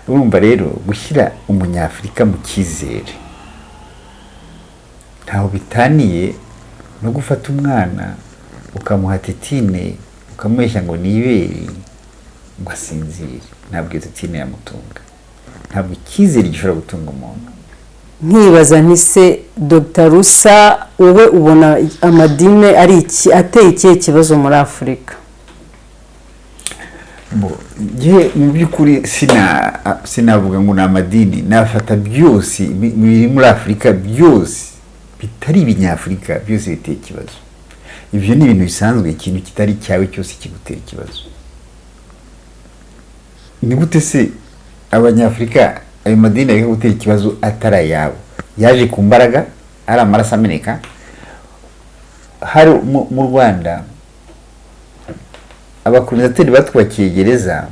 urumva rero gushyira umunyafurika mu cyizere ntaho bitaniye no gufata umwana ukamuha tetine ukamubeshya ngo ni ibere ngo asinzire. Ntabwo iyo tetine yamutunga, ntabwo icyizere gishobora gutunga umuntu. nkibaza nti se Dr. Rusa wowe ubona amadini ari iki ateye ikihe kibazo muri Afurika? Mu by'ukuri sinavuga ngo ni amadini, nafata byose biri muri Afurika byose bitari ibinyafurika byose biteye ikibazo. Ibyo ni ibintu bisanzwe, ikintu kitari cyawe cyose kigutera ikibazo. Ni gute se abanyafurika ayo madini ari gutera ikibazo atari ayabo? Yaje ku mbaraga, ari amaraso ameneka. Hari mu Rwanda abakolonizateri batwubakiye gereza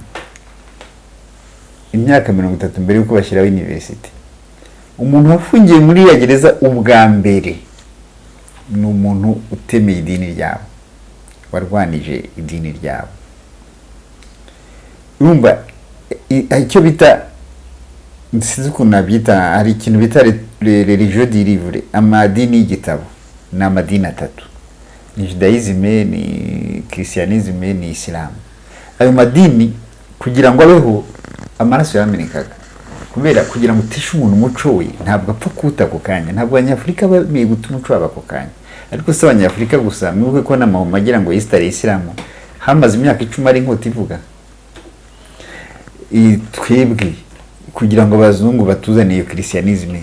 imyaka 30 mbere yuko bashyiraho university. Umuntu wafungiye muri ya gereza ubwa mbere ni umuntu utemeye idini ryabo, warwanije idini ryabo. Urumva icyo bita, sinzi ukuntu nabyita, hari ikintu bita religion du livre, amadini y'igitabo. Ni amadini atatu: ni judaisme, ni christianisme, ni islam. Ayo madini kugira ngo abeho amaraso yamenekaga, kubera kugira ngo utishe umuntu umuco we ntabwo apfa kuta ako kanya. Ntabwo abanyafurika bameye guta umuco wabo ako kanya, ariko se abanyafurika gusa mwibuke ko n'amahoma agira ngo yisitare isilamu hamaze imyaka 10 ari inkota ivuga. Twebwe kugira ngo abazungu batuzaniye christianisme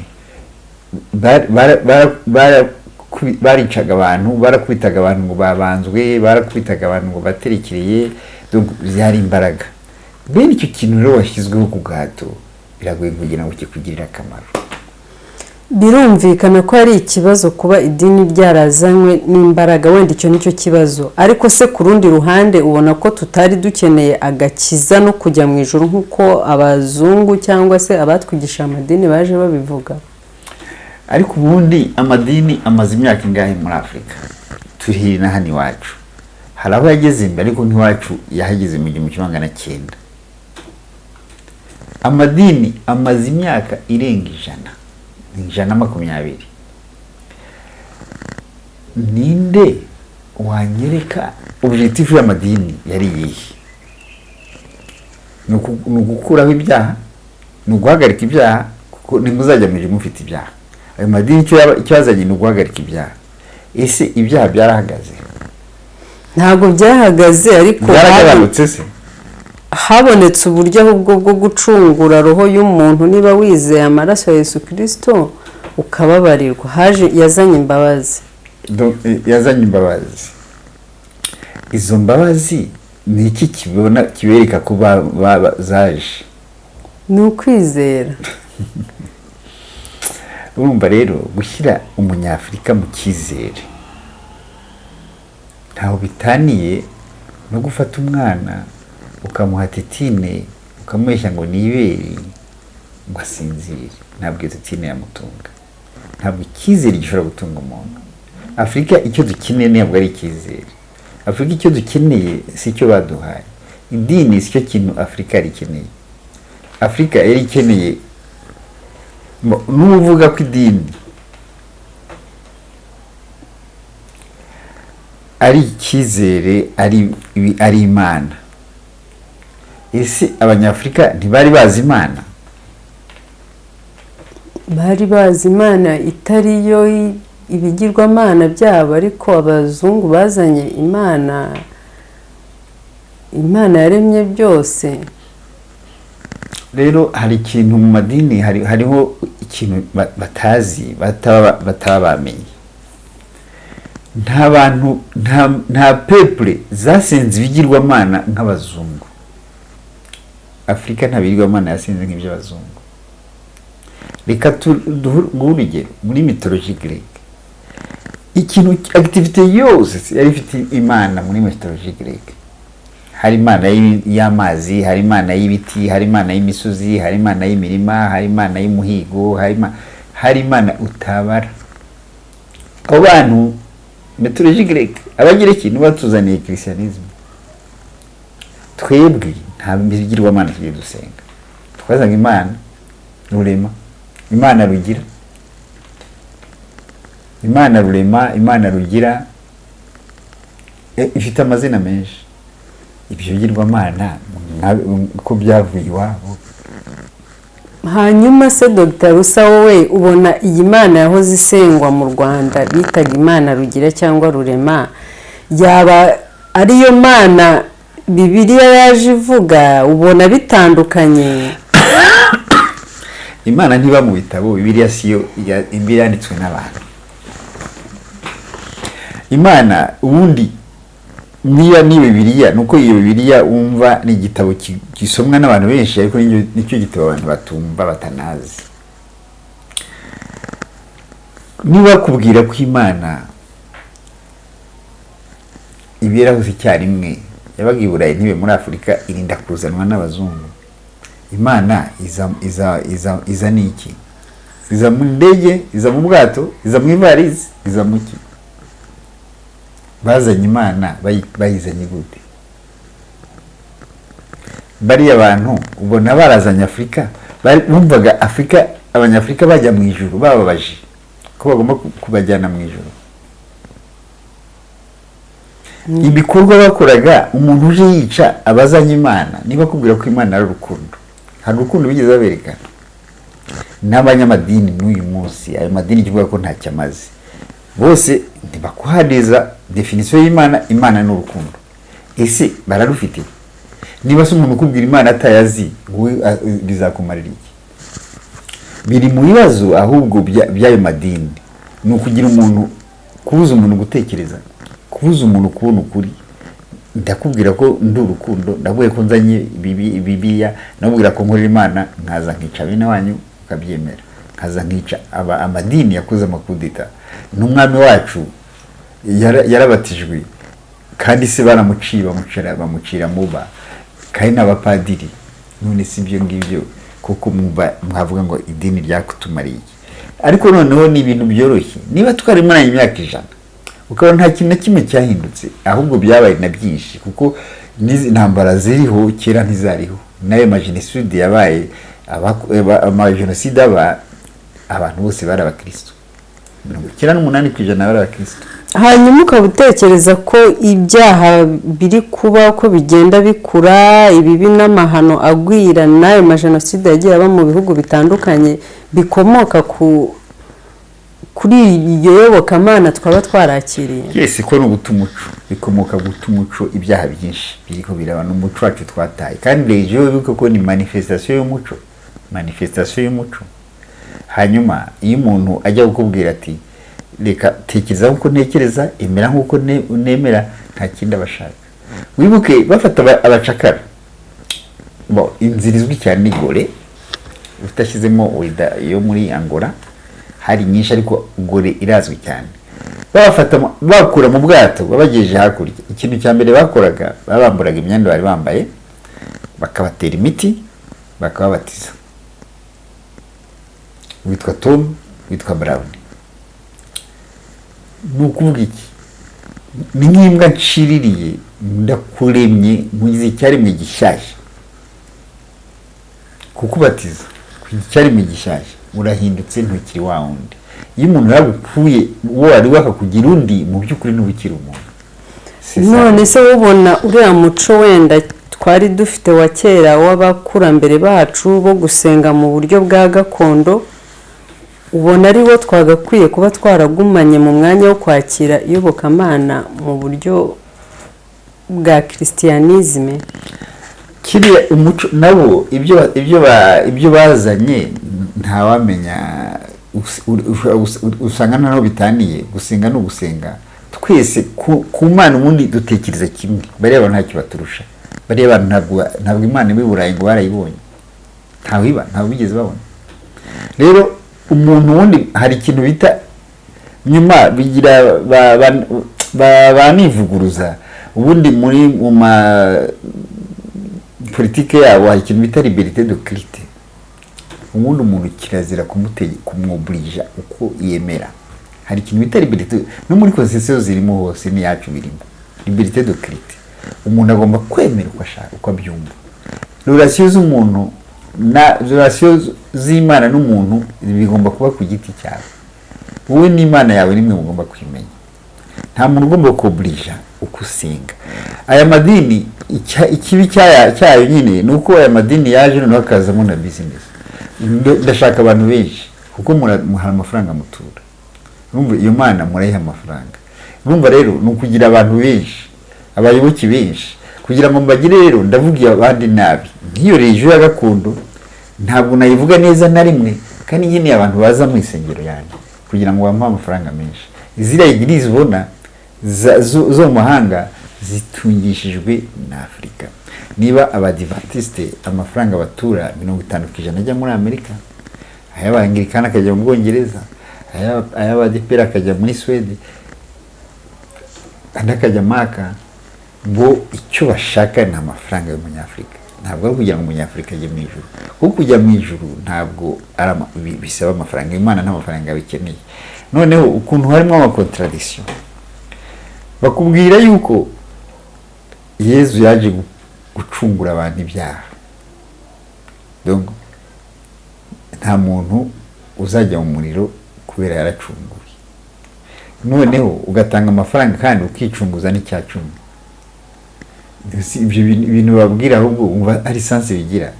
baricaga abantu, barakubitaga abantu ngo babanzwe, barakubitaga abantu ngo baterekeriye, byari imbaraga. Bene icyo kintu rero washyizweho ku gahato biragoye kugira ngo kikugirire akamaro. Birumvikana ko ari ikibazo kuba idini ryarazanywe n'imbaraga, wenda icyo nicyo kibazo. Ariko se ku rundi ruhande ubona ko tutari dukeneye agakiza no kujya mu ijuru nk'uko abazungu cyangwa se abatwigisha amadini baje babivuga? Ariko ubundi amadini amaze imyaka ingahe muri Afurika? Turi na hano iwacu. Hari aho yageze imbere, ariko ntiwacu yahageze mu 1900. Amadini amaze imyaka irenga 120. Ninde wanyereka objectif y'amadini yari yihe? Nugukuraho ibyaha, nuguhagarika ibyaha, kuko nimuzajya muje mufite ibyaha. Ayo madini icyo yazanye nuguhagarika ibyaha. Ese ibyaha byarahagaze? Ntabwo byahagaze, ariko byaragabanutse se. Habonetse uburyo ahubwo bwo gucungura roho y'umuntu. Niba wizeye amaraso ya Yesu Kristo ukababarirwa, yazanye imbabazi. Yazanye imbabazi. Izo mbabazi ni iki kibona kibereka ko zaje? Ni ukwizera. Urumva rero gushyira umunyafurika mu cyizere ntaho bitaniye no gufata umwana ukamuha tetine ukamubeshya ngo ni ibere ngo asinzire. Ntabwo iyo tetine yamutunga, ntabwo icyizere gishobora gutunga umuntu. Afurika icyo dukeneye ntabwo ari icyizere. Afurika icyo dukeneye si icyo baduhaye. Idini si cyo kintu Afurika yari ikeneye. Afurika yari ikeneye n'uvuga ko idini ari icyizere, ari Imana. Ese abanyafurika ntibari bazi Imana? Bari bazi Imana itariyo ibigirwamana byabo, ariko abazungu bazanye Imana yaremye byose. Rero hari ikintu mu madini, hariho ikintu batazi, bataba bamenye. Nta bantu, nta peuple zasenze ibigirwamana nk'abazungu. Afurika nta bigirwamana yasenze nk'iby'abazungu. Reka urugero muri mythologie grecque, ikintu activité yose yari ifite Imana muri mythologie grecque. Hari Imana y'amazi, hari Imana y'ibiti, hari Imana y'imisozi, hari Imana y'imirima, hari Imana y'umuhigo, hari Imana utabara. Abo bantu mythologie grecque, abagireki batuzaniye christianisme. Twebwe nta bigirwamana tugiye dusenga. twazaga imana rurema, imana rugira, imana rurema, imana rugira, ifite amazina menshi. Ibyo bigirwamana ko byavuye iwabo. hanyuma se Dr Rusa wowe ubona iyi mana yahoze isengwa mu Rwanda bitaga imana rugira cyangwa rurema yaba ariyo mana Bibiliya yaje ivuga? Ubona bitandukanye? Imana ntiba mu bitabo, Bibiliya siyo yanditswe n'abantu. Imana ubundi niba ni Bibiliya, nuko iyo Bibiliya wumva ni igitabo gisomwa n'abantu benshi, ariko nicyo gitabo abantu batumva batanazi. Niba kubwira ko Imana iberaho icyarimwe, yabaga i Burayi ntibe muri Afurika, irinda kuzanwa n'abazungu. Imana iza niki? Iza mu ndege, iza mu bwato, iza mu ivarizi, iza mu ki? Bazanye Imana bayizanye gute? Bariya abantu ubona barazanye Afurika, bumvaga Afurika, abanyafurika bajya mu ijuru bababaje ko bagomba kubajyana mu ijuru. Ibikorwa bakoraga, umuntu uje yica abazanye Imana, niba kubwira ko Imana ari urukundo, hari urukundo bigeze baberekana. N'abanyamadini n'uyu munsi, ayo madini kivuga ko ntacyo amaze, bose ntibakuhariza definition y'Imana. Imana ni urukundo. Ese bararufite? Niba se umuntu kubwira Imana atayazi, bizakumarira iki? Biri mu bibazo ahubwo by'ayo madini, ni ukugira umuntu, kubuza umuntu gutekereza, kubuza umuntu kubona ukuri. Ndakubwira ko ndi urukundo, ndavuye ko nzanye Bibiliya, nabwira ko nkorera Imana, nkaza nkica bene wanyu ukabyemera, nkaza nkica amadini yakoze amakudeta. N'umwami wacu yarabatijwe, kandi se baramuciye, bamucira muba, kandi n'abapadiri. None si ibyo ngibyo kuko mwavuga ngo idini ryakutumariye? Ariko noneho ni ibintu byoroshye. Niba twari muri imyaka 100 ukaba nta kintu na kimwe cyahindutse, ahubwo byabaye na byinshi, kuko n'intambara ziriho kera ntizariho, nayo majenoside yabaye, amajenoside abantu bose bari abakristo, 98% bari abakristo. Hanyuma ukaba utekereza ko ibyaha biri kuba uko bigenda bikura, ibibi n'amahano agwira, nayo majenoside yagiye aba mu bihugu bitandukanye, bikomoka kuri iyo yobokamana twaba twarakiriye? Yes, ko n'ubutumuco, bikomoka gutumuco. Ibyaha byinshi biriko biraba n'umuco wacu twataye, kandi rejo biko ko ni manifestation y'umuco. Hanyuma iyo umuntu ajya gukubwira ati reka tekereza uko ntekereza, emera nkuko nemera, nta kindi abashaka. Wibuke bafata abacakara, inzira izwi cyane Gore, utashyizemo Weda yo muri Angola, hari nyinshi ariko Gore irazwi cyane. Babafata bakura mu bwato babagejeje hakurya, ikintu cya mbere bakoraga, babamburaga imyenda bari bambaye, bakabatera imiti, bakababatiza. Witwa Tom, witwa Brown. Nukuvuga iki? Ni nk'imbwa nciririye, ndakuremye nkugize icyaremwe gishyashya. Kukubatiza icyaremwe gishyashya, urahindutse ntukiri wa wundi. Iyo umuntu yagupfuye uwo ari wakakugira undi, mu by'ukuri n'ubukira umuntu. None se ubona uriya muco wenda twari dufite wa kera w'abakurambere bacu bo gusenga mu buryo bwa gakondo, ubona ari wo twagakwiye kuba twaragumanye mu mwanya wo kwakira iyobokamana mu buryo bwa Christianisme? Kiriya umuco nabo ibyo bazanye ntawamenya, usanga naho bitaniye. Gusenga no gusenga, twese ku Mana ubundi dutekereza kimwe. Bariya ntacyo baturusha, bariya ntabwo Imana ibiburaye ngo barayibonye, ntawe bigeze babona. Rero umuntu wundi hari ikintu bita nyuma bigira banivuguruza. Ubundi muri mu politike yabo hari ikintu bita liberté de culte. Ubundi umuntu kirazira kumwoburija uko yemera. Hari ikintu bita liberté, no muri constitution zirimo hose ni yacu birimo liberté de culte. Umuntu agomba kwemera uko ashaka, uko abyumva. Relation z'umuntu na relation z'Imana n'umuntu bigomba kuba ku giti cyawe. Wowe n'Imana yawe nimwe mugomba kwimenya. Nta muntu ugomba kuobliga ukusenga. Aya madini ikibi cyayo nyine nuko aya madini yaje no akazamo na business. Ndashaka abantu benshi kuko muha amafaranga mutura. Urumva iyo Mana murayiha amafaranga. Urumva rero nukugira abantu benshi, abayoboki benshi kugira ngo mbagire rero ndavugiye abandi nabi. Nkiyo rejo ya gakondo ntabwo nayivuga neza na rimwe kandi nyine abantu baza mu isengero yanjye kugira ngo bamuhe amafaranga menshi. Izira igirize ubona zo mahanga zitungishijwe na Afrika. Niba abadivantiste amafaranga batura 50% ajya muri Amerika, ay'abangirikana akajya mu Bwongereza, ay'abadepera akajya muri Sweden, andakajya Maka, ngo icyo bashaka ni amafaranga y'umunyafrika. Ntabwo ari kugira ngo umunyafrika ajye mu ijuru. Kuko kujya mu ijuru ntabwo bisaba amafaranga. Imana nta mafaranga bikeneye. Noneho ukuntu harimo ama contradiction. Bakubwira yuko Yesu yaje gucungura abantu ibyaha. Donc nta muntu uzajya mu muriro kubera yaracunguye. Noneho ugatanga amafaranga kandi ukicunguza n'icyacumi. Ibyo bintu babwira ahubwo umva ari sanse bigira.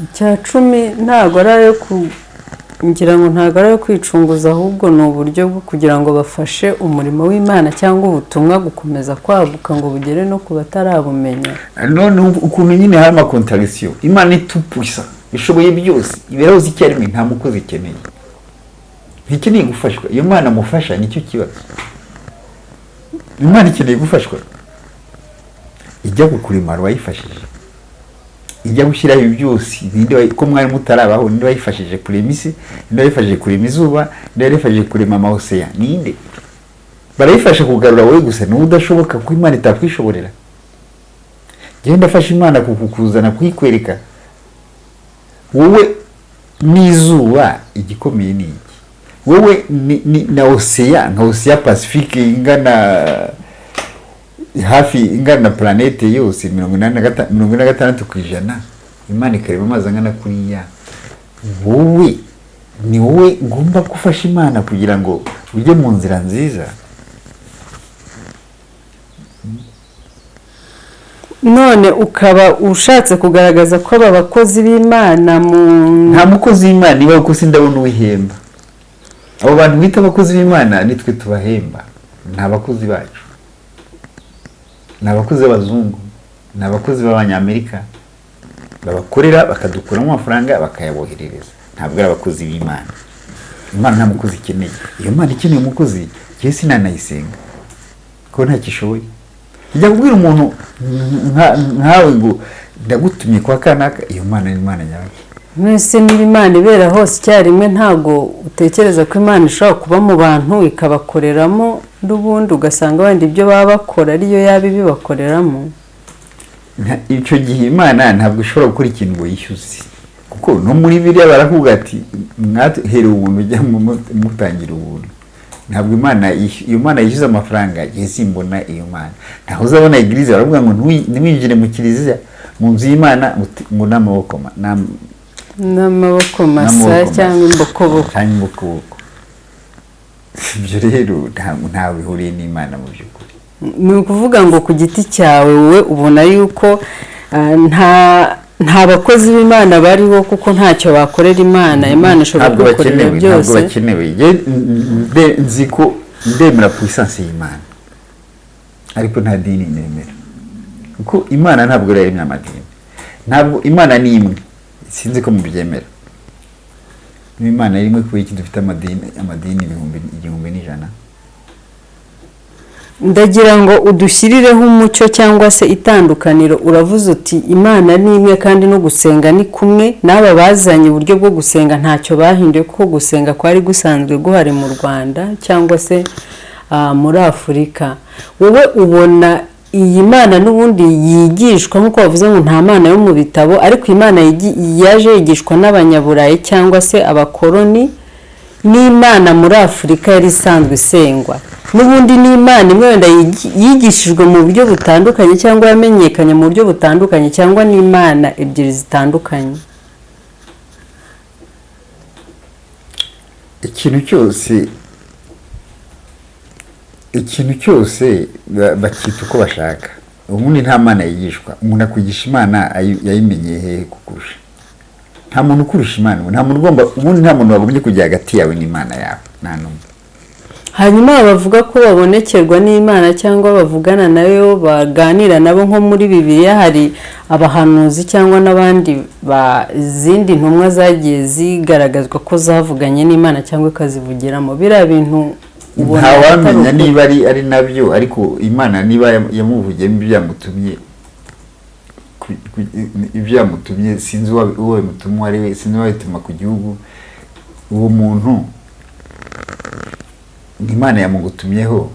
Icyacumi ntago arayo ngira ngo ntago arayo kwicunguza ahubwo no uburyo bwo kugira ngo bafashe umurimo w'Imana cyangwa ubutumwa gukomeza kwaguka ngo bugere no ku batarabumenya. None ukuntu nyine hari ama contradiction. Imana itupuisa bishoboye byose iberaho zicyarimo nta mukozi ikeneye. Ntikeneye gufashwa. Iyo Mana mufasha nicyo kibazo. Imana ikeneye gufashwa. Ijya gukurima wayifashije. Ijya gushyiraho byose ninde ko mwari mutarabaho ninde wayifashije kurema isi, ninde wayifashije kurema izuba, ninde wayifashije kurema amaocean. Ninde barayifasha kugarura wowe gusa no udashoboka ko Imana itakwishoborera. Genda fasha Imana kukuzana kwikwereka. Wowe n'izuba igikomeye ni iki? Wewe na ocean, nka Ocean Pacific ingana hafi ingana planete yose 86%. Imana ikareba amazi angana kuriya. Wowe ni wowe ngomba gufasha Imana kugira ngo ujye mu nzira nziza. None ukaba ushatse kugaragaza ko aba bakozi b'Imana nta mukozi w'Imana niba uko sindabona uwihemba. Abo bantu bita abakozi b'Imana nitwe tubahemba. Nta bakozi bacu. Ni abakozi b'abazungu, ni abakozi b'Abanyamerika babakorera bakadukuramo amafaranga bakayaboherereza. Ntabwo ari abakozi b'Imana. Imana nta mukozi ikeneye. Iyo Imana ikeneye umukozi je sinanayisenga ko nta kishoboye. Ijya kubwira umuntu nkawe ngo ndagutumye kwa kanaka. Iyo Mana ni Imana nyawe. Mwese niba Imana ibera hose icyarimwe ntago utekereza ko Imana ishobora kuba mu bantu ikabakoreramo n'ubundi ugasanga wenda ibyo baba bakora ariyo yaba ibibakoreramo. Icyo gihe Imana ntabwo ishobora gukora ikintu ngo yishyuze. Kuko no muri Bibiliya baravuga ati mwahere ubuntu ujya mutangira ubuntu. Ntabwo Imana yishyuza amafaranga yesimbona iyo Mana. Ntaho uzabona igirize baravuga ngo ntimwinjire mu kiliziya mu nzu y'Imana ngo n'amaboko masa cyangwa imbokoboko. Ibyo rero ntawe bihuriye n'Imana mu by'ukuri. Ni ukuvuga ngo ku giti cyawe wowe ubona yuko nta bakozi b'Imana bariho kuko ntacyo bakorera Imana. Imana ishobora gukorera byose. Ntabwo bakenewe. Nzi ko ndemera puissance y'Imana ariko nta dini nemera. Kuko Imana ntabwo ari imyamadini. Ntabwo Imana ni imwe. Sinzi ko mubyemera. Imana rimwe kuko iki dufite amadini 1,100. Ndagira ngo udushyirireho umucyo cyangwa se itandukaniro. Uravuze uti Imana ni imwe kandi no gusenga ni kumwe. N'aba bazanye uburyo bwo gusenga ntacyo bahinduye kuko gusenga kwari gusanzwe guhari mu Rwanda cyangwa se muri Afurika. Wowe ubona iyi Mana n'ubundi yigishwa nkuko bavuze ngo nta Mana yo mu bitabo, ariko Imana yaje yigishwa n'Abanyaburayi cyangwa se abakoloni n'imana muri afurika yari isanzwe isengwa n'ubundi n'imana imwe wenda yigishijwe mu buryo butandukanye cyangwa yamenyekanye mu buryo butandukanye cyangwa n'imana ebyiri zitandukanye. ikintu cyose bakita uko bashaka. Ubundi nta mana yigishwa, umuntu akwigisha imana yayimenyeye hehe kukurusha? Nta muntu ukurusha imana, ubundi nta muntu wagombye kujya hagati yawe n'imana yawe, nta n'umwe. Hanyuma bavuga ko babonekerwa n'imana cyangwa bavugana nayo baganira nabo, nko muri Bibiliya hari abahanuzi cyangwa n'abandi zindi ntumwa zagiye zigaragazwa ko zavuganye n'imana cyangwa ikazivugiramo. Biriya bintu ntawamenya niba ari nabyo, ariko imana niba yamuvugiyemo ibyo yamutumye sinzi uwo mutumwa ari we, sinzi wabituma ku gihugu. Uwo muntu imana yamugutumyeho,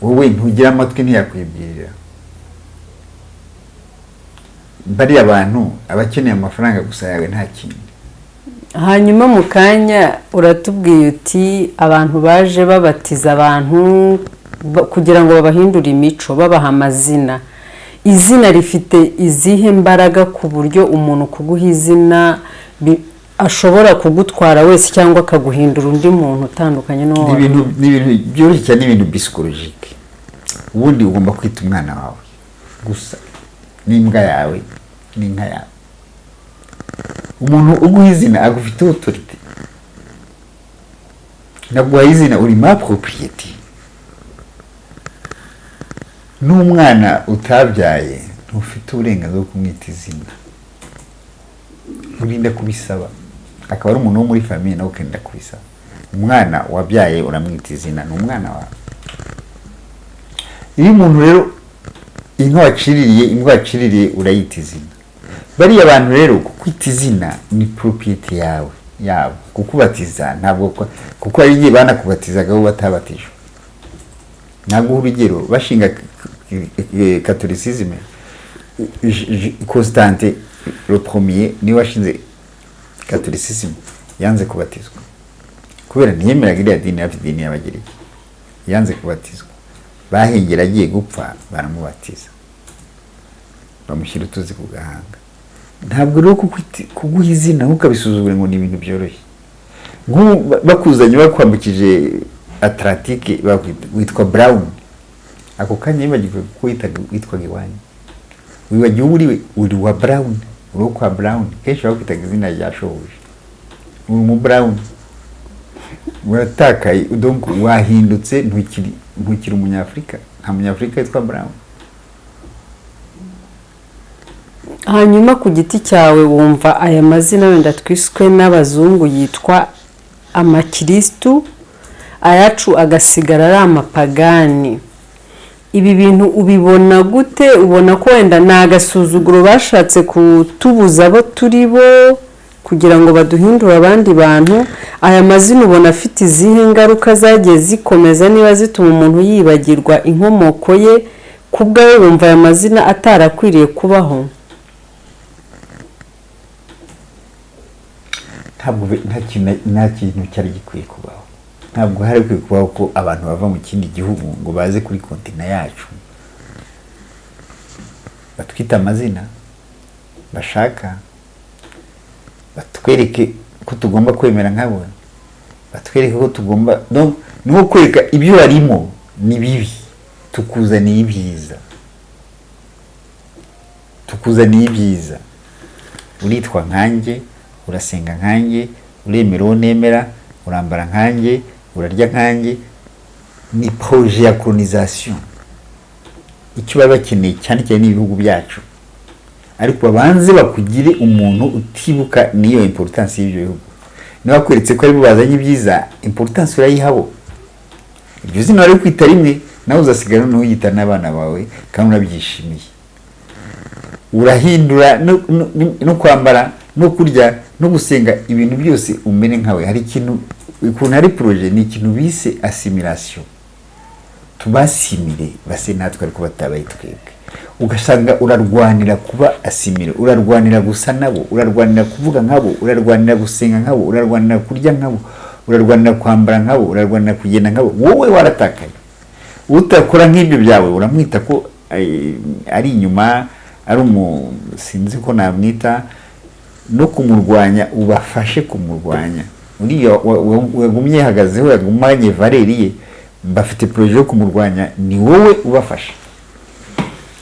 wowe ntugira amatwi ntiyakwibwirira. Bariya abantu abakeneye amafaranga gusa yawe nta kintu. Hanyuma mu kanya uratubwiye uti abantu baje babatiza abantu kugira ngo babahindure imico, babaha amazina. Izina rifite izihe mbaraga ku buryo umuntu kuguha izina ashobora kugutwara wese cyangwa akaguhindura undi muntu utandukanye n'uwo? Ni ibintu byoroshye cyane, n'ibintu psychologique. Ubundi ugomba kwita umwana wawe gusa n'imbwa yawe n'inka yawe. Umuntu uguha izina agufite autorité. Naguha izina uri ma propriété. N'umwana utabyaye ntufite uburenganzira bwo kumwita izina, urinda kubisaba. Akaba ari umuntu wo muri famille nawe ukenda kubisaba. Umwana wabyaye uramwita izina, ni umwana wawe. Iyo umuntu rero imbwa waciririye urayita izina. Bariya abantu rero kukwita izina ni propriété yabo. Kukubatiza ntabwo, kuko ari igihe banakubatizaga bo batabatijwe. Ntabwo urugero bashinga catholicisme, Constante le premier niwe washinze catholicisme, yanze kubatizwa kubera ntiyemeraga iriya dini y'abadini y'Abagiriki. Yanze kubatizwa, bahengera agiye gupfa baramubatiza, bamushyira utuzi ku gahanga. Ntabwo rero kuguha izina ukabisuzugura ngo ni ibintu byoroshye. Bakuzanye bakwambukije Atlantique witwa Brown, ako kanya yibagirwe kuko witwaga iwanyu. Wibagiwe uri wa Brown, uri kwa Brown. Kenshi bakwitaga izina rya shobuja, uri mu Brown. Uratakaye, donc wahindutse, ntukiri umunyafrika. Nta munyafrika witwa Brown. Hanyuma ku giti cyawe wumva aya mazina wenda twiswe n'abazungu yitwa amakristu, ayacu agasigara ari amapagani, ibi bintu ubibona gute? Ubona ko wenda ni agasuzuguro bashatse kutubuza abo turi bo kugira ngo baduhindure abandi bantu? Aya mazina ubona afite izihe ngaruka zagiye zikomeza, niba zituma umuntu yibagirwa inkomoko ye? Kubwawe wumva aya mazina atarakwiriye kubaho? Ntabwo nta kintu cyari gikwiye kubaho. Ntabwo hari kwiye kubaho ko abantu bava mu kindi gihugu ngo baze kuri kontina yacu batwita amazina bashaka, batwereke ko tugomba kwemera nkabo, batwereke ko tugomba no kwereka ibyo barimo ni bibi, tukuzaniye ibyiza. Uritwa nkanjye, urasenga nkanjye, uremera uwo nemera, urambara nkanjye, urarya nkanjye. Ni projet ya colonisation. Icyo baba bakeneye cyane cyane n'ibihugu byacu, ariko babanze bakugire umuntu utibuka niyo importance y'ibyo bihugu. Niba kweretse ko ari bazanye ibyiza, importance urayihabo. Ibyo zina wari kwita rimwe, nawe uzasigara n'uyita n'abana bawe kandi urabyishimiye. Urahindura no kwambara, no kurya, no gusenga, ibintu byose umene nkawe. Hari ikintu ukuntu ari projet, ni ikintu bise assimilation. Tubasimire base natwe ariko batabaye twebwe. Ugasanga urarwanira kuba asimire, urarwanira gusa nabo, urarwanira kuvuga nkabo, urarwanira gusenga nkabo, urarwanira kurya nkabo, urarwanira kwambara nkabo, urarwanira kugenda nkabo, wowe waratakaye. Utakora nk'ibyo byawe uramwita ko ari inyuma, ari sinzi ko namwita, no kumurwanya ubafashe kumurwanya. Uriya wagumye yahagazeho, yagumanye Valeri ye, bafite projet yo kumurwanya, ni wowe ubafasha,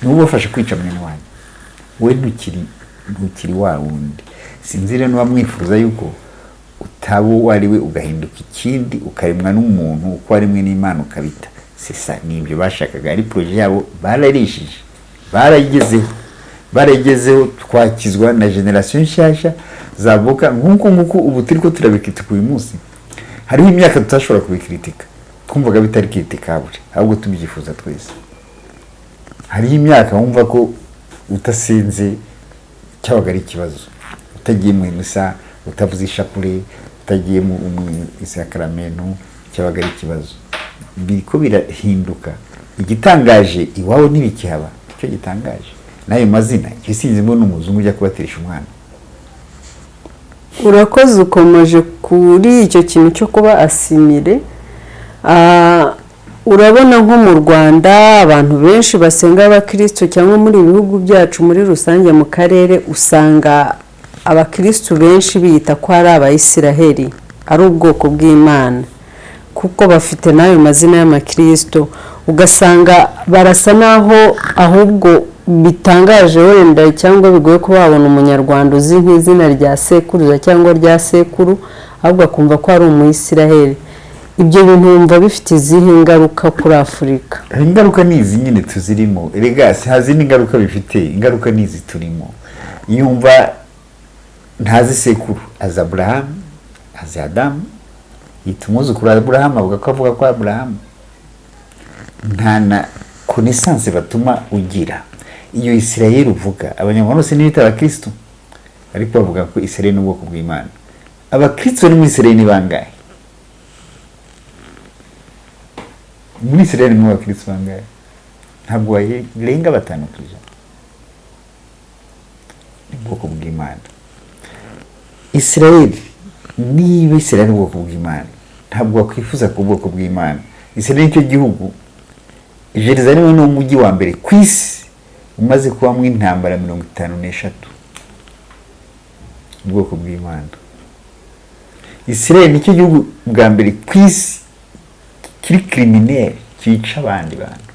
ni wowe ubafasha kwica mwene wanyu. We ntukiri wa wundi. Sinzi rero niba mwifuza yuko utabo wari we ugahinduka ikindi, ukaremwa n'umuntu uko warimwe n'Imana ukabita. Sisa nibyo bashakaga, ari projet yabo bararishije, barayigezeho, twakizwa na generation nshyashya zavuka nk'uko ubu turi ko turabikritika uyu munsi. Hariho imyaka tutashobora kubikritika, twumvaga bitari kritikable, ahubwo tubyifuza twese. Hariho imyaka wumva ko utasinze cyabaga ari ikibazo, utagiye mu misa, utavuze ishapure, utagiye mu isakramentu, cyabaga ari ikibazo. Biko birahinduka. Igitangaje iwawe ntibikihaba, icyo gitangaje nayo mazina kisinzi mbona umuzungu ujya kubatirisha umwana. Urakoze, ukomeje kuri icyo kintu cyo kuba asimile. Urabona nko mu Rwanda abantu benshi basenga abakristo, cyangwa muri ibihugu byacu muri rusange mu karere, usanga abakristo benshi biyita ko ari abayisiraheli, ari ubwoko bw'Imana, kuko bafite nayo mazina y'amakristo. Ugasanga barasa naho ahubwo bitangaje wenda cyangwa bigoye ko babona umunyarwanda uzi nk'izina rya sekuruza cyangwa rya sekuru, ahubwo akumva ko ari umuyisiraheli. Ibyo bintu wumva bifite izihe ingaruka kuri Afurika? Ingaruka ni izi nyine tuzirimo. Erega hazi n'ingaruka bifite, ingaruka ni izi turimo. Yumva ntazi sekuru, azi Abraham, azi Adamu, yita umwuzukuru Abraham, avuga ko Abraham. Nta na connaissance batuma ugira. Iyo Isirayeli uvuga, abanyarwanda bose ntibita abakristo, ariko bavuga ko Isirayeli ni ubwoko bw'Imana. Abakristo ni mu Isirayeli ni bangahe? Muri Isirayeli ni abakristo bangahe? Ntabwo warenga 5%. Ni ubwoko bw'Imana. Isirayeli, niba Isirayeli ni ubwoko bw'Imana, ntabwo wakwifuza ku bwoko bw'Imana. Isirayeli nicyo gihugu, Jerusalem ni umujyi wa mbere ku isi umaze kubamwo intambara 53. Ubwoko bw'Imana. Isirayeli nicyo gihugu bwa mbere ku isi kiri criminel, cyica abandi bantu.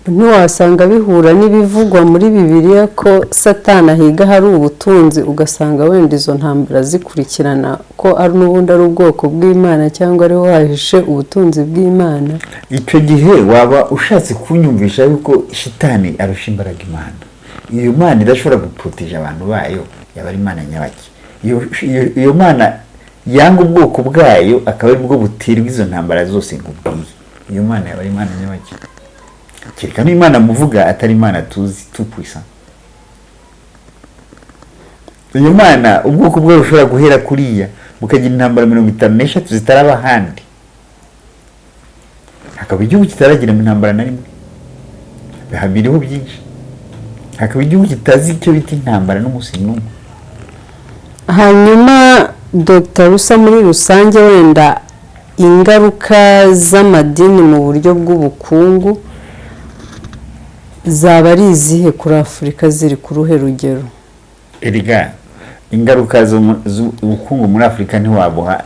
Ntiwasanga bihura n'ibivugwa muri Bibiliya ko Satani ahiga hari ubutunzi, ugasanga wenda izo ntambara zikurikirana ko ari n'ubundi ari ubwoko bw'Imana cyangwa ariho hahishe ubutunzi bw'Imana? Icyo gihe waba ushatse kunyumvisha yuko Shitani arusha imbaraga Imana. Iyo Mana idashobora guproteja abantu bayo, yaba ari Imana nyabaki. Iyo Mana yanga ubwoko bwayo akaba ari bwo butirwa izo ntambara zose ngubwiye. Iyo Mana yaba ari Imana nyabaki. Kireka n'Imana muvuga atari Imana tuzi tupuisa. Iyo Mana ubwoko bwayo bushobora guhera kuriya bukagira intambara 53 zitaraba handi, hakaba igihugu kitaragira intambara na rimwe, bihabiriho byinshi, hakaba igihugu kitazi icyo bita intambara n'umunsi n'umwe. Hanyuma Dr. Rusa, muri rusange wenda ingaruka z'amadini mu buryo bw'ubukungu zaba ari izihe kuri Afurika, ziri ku ruhe rugero? Erega ingaruka z'ubukungu muri Afurika ntiwabuha.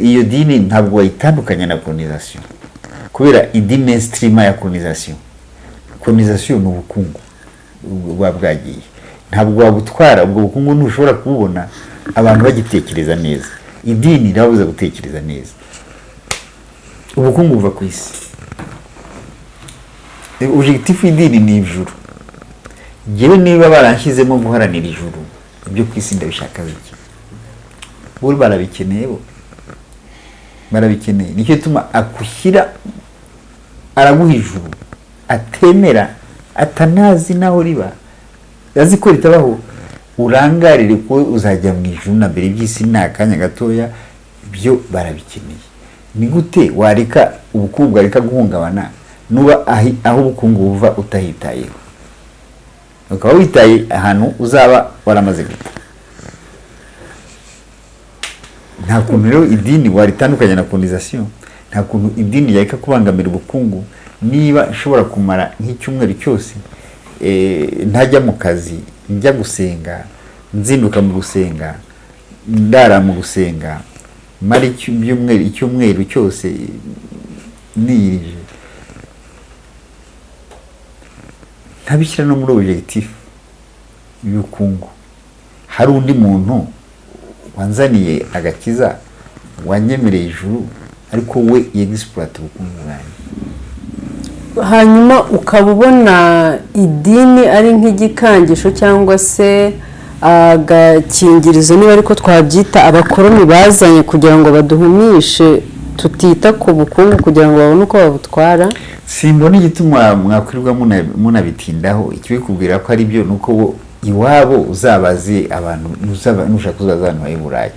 Iyo dini ntabwo wayitandukanya na colonisation, kubera idi mainstream ya colonisation ni ubukungu bwagiye. Ntabwo wabutwara ubwo bukungu, ntushobora kububona abantu bagitekereza neza. Idini irabuza gutekereza neza. Ubukungu buva ku isi. Objectif y'idini ni ijuru. Jewe niba baranshyizemo guharanira ijuru, ibyo ku isi ndabishaka biki? Buri barabikeneye. Nicyo tuma akushyira, araguha ijuru, atemera, atanazi naho riba, azi ko ritabaho. Urangarire ko uzajya mu ijuru na mbere by'isi nta kanya gatoya. Byo barabikeneye. Ni gute wareka ubukungu bwareka guhungabana nuba aho ubukungu buva utahitayeho? Ukaba witaye ahantu uzaba waramaze gupfa. nta kuntu rero idini waritandukanya na kondizasiyo, nta kuntu idini yareka kubangamira ubukungu. Niba nshobora kumara nk'icyumweru cyose ntajya mu kazi, njya gusenga, nzinduka mu gusenga, ndara mu gusenga, mara icyumweru cyose niyirije, ntabishyira no muri objectif y'ubukungu. Hari undi muntu wanzaniye agakiza, wanyemereye ijuru, ariko we yexploit ubukungu bwanjye. hanyuma ukaba ubona idini ari nk'igikangisho cyangwa se agakingirizo, niba ariko twabyita, abakoroni bazanye kugira ngo baduhumishe tutita ku bukungu kugira ngo babone uko babutwara. Simbona igituma mwakwirirwa munabitindaho. Ikibikubwira ko ari byo nuko iwabo uzabaze abantu, nushaka uzaza abantu bari Burayi,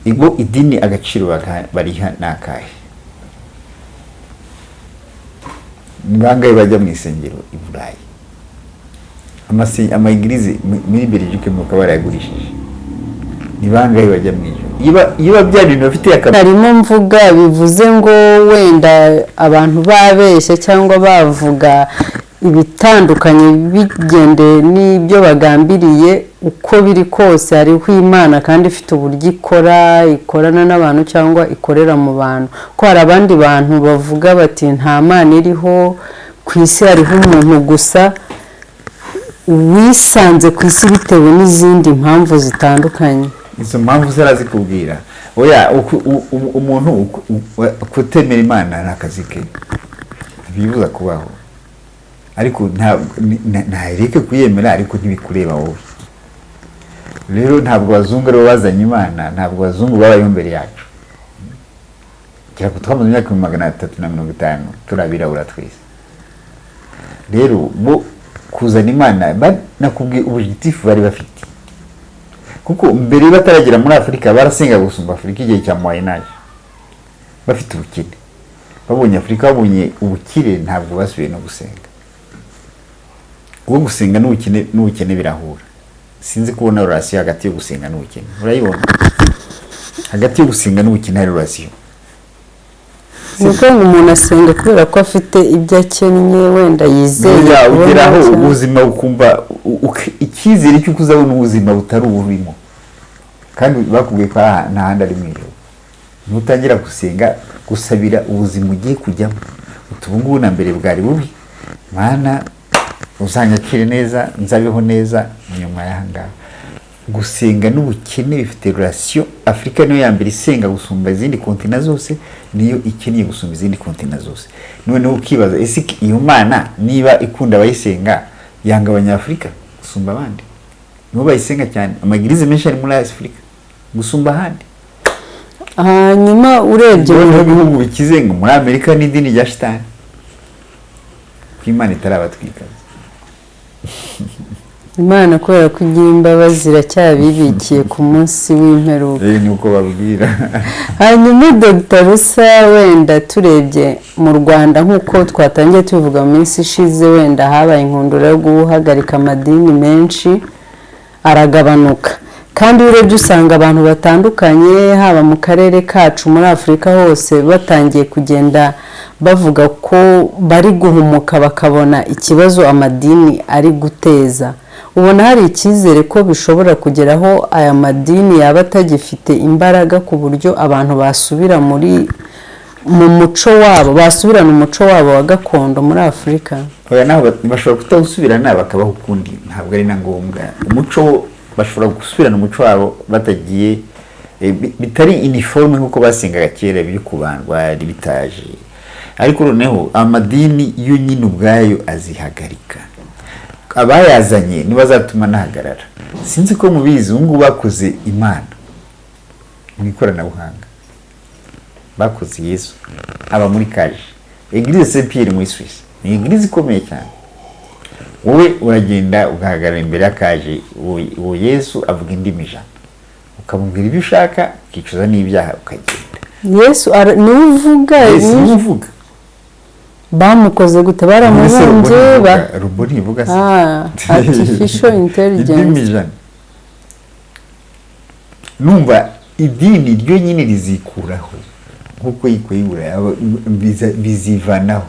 ibo idini agaciro bariha nakahe. Ni bangahe bajya mu isengero i Burayi? Ama-igirize muri Belgique muka barayagurishije. Ni bangahe bajya mu ijoro? Iba bya bintu bafite akamaro. Harimo mvuga bivuze ngo wenda abantu babeshye cyangwa bavuga ibitandukanye bigende n'ibyo bagambiriye. Uko biri kose hariho Imana kandi ifite uburyo ikorana n'abantu cyangwa ikorera mu bantu. Ko hari abandi bantu bavuga bati nta Mana iriho, ku isi hariho umuntu gusa wisanze ku isi bitewe n'izindi mpamvu zitandukanye. Izo mpamvu zarazikubwira. Oya, umuntu kutemera Imana n'akazi ke bibuza kubaho, ariko ntareke kuyemera, ariko ntibikureba wowe. Rero ntabwo bazungu rero bazanye Imana, ntabwo bazungu babayeho mbere yacu. Kira ko twamaze imyaka 350 turabirabura twese. Rero bo kuzana Imana nakubwiye objectif bari bafite, kuko mbere bataragira muri Afurika barasenga gusumba Afurika igihe cya Moyen Age. Bafite ubukire, babonye Afurika, babonye ubukire, ntabwo basubiye no gusenga. Ubwo gusenga n'ubukene birahura. Sinzi kubona relation hagati yo gusenga n'ubukene. Urayibona? Hagati yo gusenga n'ubukene hari relation. Nuko umuntu asenga kubera ko afite ibyo akennye, wenda yizeye ugeraho ubuzima ukumva icyizere cy'uko uzabona ubuzima butari uburimo, kandi bakubwiye ko nta handi ari mu ijuru. Nutangira gusenga, gusabira ubuzima ugiye kujyamo, utubungu na mbere bwari bubi, Mana uzanyakire neza, nzabeho neza nyuma y'ahanga. Gusenga n'ubukene bifite relation. Afrika niyo ya mbere isenga gusumba izindi kontinent zose, niyo ikeneye gusumba izindi kontinent zose. Noneho ukibaza ese iyo Mana niba ikunda abayisenga yanga abanyafrika gusumba abandi? Nibo bayisenga cyane, amagirize menshi ari muri Afrika gusumba ahandi. Hanyuma urebye mu bihugu bikize ngo muri Amerika n'idini rya shitani, ko Imana itarabatwika. Imana kubera ko igira imbabazi iracyabibikiye ku munsi w'imperuka. Ni uko babwira. Hanyuma Dr. Rusa, wenda turebye mu Rwanda nk'uko twatangiye tuvuga mu minsi ishize, wenda habaye inkundura yo guhagarika amadini menshi aragabanuka, kandi urebye usanga abantu batandukanye haba mu karere kacu muri Afurika hose batangiye kugenda bavuga ko bari guhumuka bakabona ikibazo amadini ari guteza. Ubona hari icyizere ko bishobora kugeraho aya madini yaba atagifite imbaraga ku buryo abantu basubira mu muco wabo, basubirana umuco wabo wa gakondo muri Afurika? Oya, naho bashobora kutawusubirana bakabaho ukundi, ntabwo ari na ngombwa. Umuco bashobora gusubirana umuco wabo batagiye bitari uniforme nkuko basengaga kera, biri kubandwa bitaje. Ariko noneho amadini yo nyine ubwayo azihagarika, abayazanye nibazatuma nahagarara. Sinzi ko mubizi ngo bakoze Imana mu ikoranabuhanga, bakoze Yesu aba muri kaje. Eglise Saint Pierre muri Suisse ni eglise ikomeye cyane. Wowe uragenda ugahagarara imbere y'akaje, uwo Yesu avuga indimi ijana, ukamubwira ibyo ushaka, ukicuza n'ibyaha ukagenda. Yesu niwe uvuga bamukoze gute? Baramubumbye robot ivuga se artificial intelligence. Numva idini ryo nyine rizikuraho nk'uko yikora bizivanaho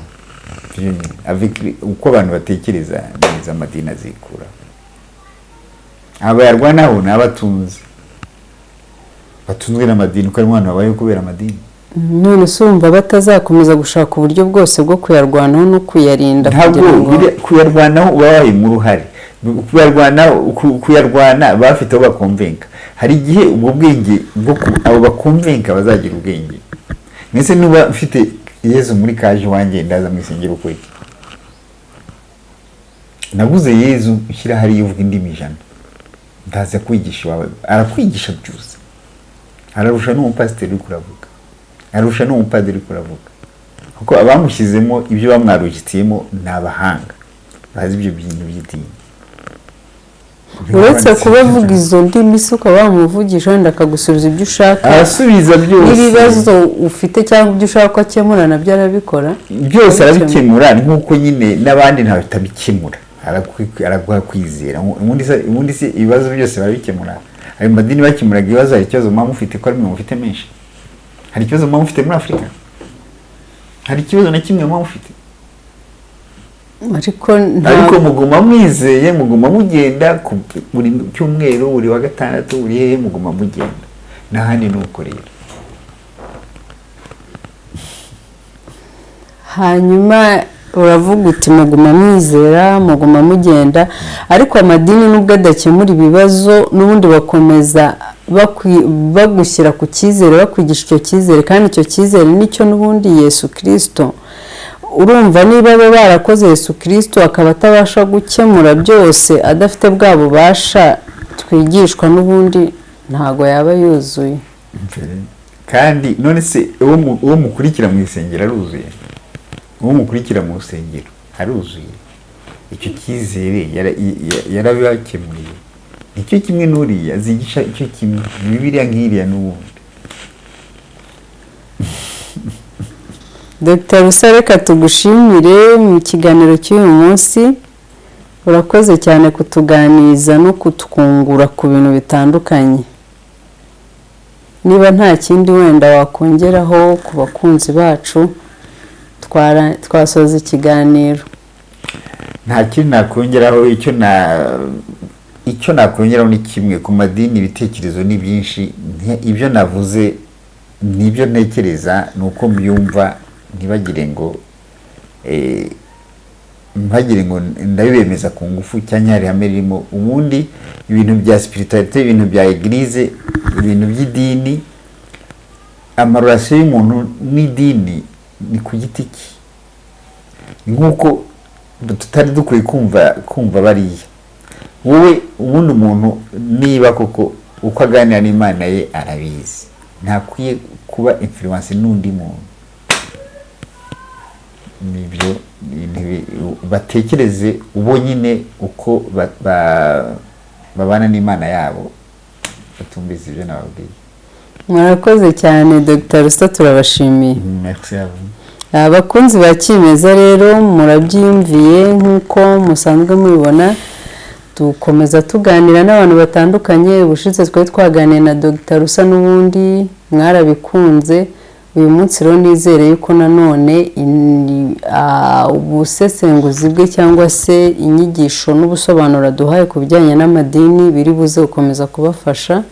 uko abantu batekereza neza amadini azikuraho. Abayarwanaho ni abatunzi batunzwe n'amadini uko ari mwana wabaye kubera amadini. None se urumva batazakomeza gushaka uburyo bwose bwo kuyarwanaho no kuyarinda kugira ngo kuyarwanaho ubaye mu ruhare kuyarwana bafite aho bakomvenka. Hari igihe ubwo bwenge bwo abo bakomvenka bazagira ubwenge. Mwese nuba mfite Yezu muri kaje wanjye ndaza mwisengero uko iki naguze Yezu ushyira hari yuvuga indimi ijana ndaza kwigisha wawe arakwigisha byose ararusha n'umupasiteri uri kuravuga arusha n'umupadiri uri kuravuga kuko abamushyizemo ibyo bamwarugitiyemo n'abahanga bazi ibyo bintu by'idini. Uretse kuba avuga izo ndimi se ukaba wamuvugisha wenda akagusubiza ibyo ushaka arasubiza byose n'ibibazo ufite cyangwa ibyo ushaka ko akemura nabyo arabikora byose arabikemura nk'uko nyine n'abandi ntawe batabikemura araguha kwizera. Ubundi se ibibazo byose barabikemura. Ayo madini bakemuraga ibibazo. Hari ikibazo mama mufite ko ari mwe mufite menshi. Hari ikibazo mama mufite muri Afurika. Hari ikibazo na kimwe mama mufite. Ariko muguma mwizeye muguma mugenda buri cyumweru buri wa gatandatu buri hehe muguma mugenda n'ahandi nuko rero. Hanyuma uravuga uti muguma mwizera muguma mugenda ariko amadini nubwo adakemura ibibazo n'ubundi bakomeza bagushyira ku cyizere bakwigisha icyo cyizere kandi icyo cyizere nicyo n'ubundi Yesu Kristo. Urumva niba barakoze Yesu Kristo akaba atabasha gukemura byose adafite bwa bubasha twigishwa n'ubundi ntago yaba yuzuye. Kandi none se uwo mukurikira mu isengero aruzuye uwo mukurikira mu rusengero aruzuye icyo cyizere yarabakemuriye nicyo kimwe n'uriya azigisha icyo kimwe Bibiliya nk'iriya n'ubundi. Dr. Rusa reka tugushimire mu kiganiro cy'uyu munsi. Urakoze cyane kutuganiza no kutwungura ku bintu bitandukanye. Niba nta kindi wenda wakongeraho ku bakunzi bacu twasoza ikiganiro. Nta kindi nakongeraho. Icyo nakongeraho ni kimwe ku madini ibitekerezo ni byinshi. Ibyo navuze nibyo ntekereza nuko mbyumva ntibagire ngo ndabibemeza ku ngufu cyangwa hari hamwe ririmo. Ubundi ibintu bya spiritualité ibintu bya eglise ibintu by'idini amarorasiyo y'umuntu n'idini ni ku giti cye nk'uko tutari dukwiye kumva bariya. Wowe ubundi umuntu niba koko uko aganira n'Imana ye arabizi ntakwiye kuba influence n'undi muntu. Nibyo batekereze ubo nyine uko babana n'Imana yabo batumbiza ibyo nababwiye. Murakoze cyane Dr. Rusa turabashimiye. Merci à vous. Abakunzi ba Kimeza rero murabyimviye nk'uko musanzwe mubibona dukomeza tuganira n'abantu batandukanye. Ubushize twari twaganiye na Dr. Rusa n'ubundi mwarabikunze. Uyu munsi rero nizere yuko nanone ubusesenguzi bwe cyangwa se inyigisho n'ubusobanuro duhaye ku bijyanye n'amadini biri buze gukomeza kubafasha.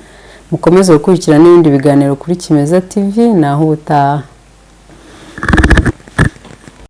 Mukomeze gukurikira n'ibindi biganiro kuri Kimeza TV naho ubutaha.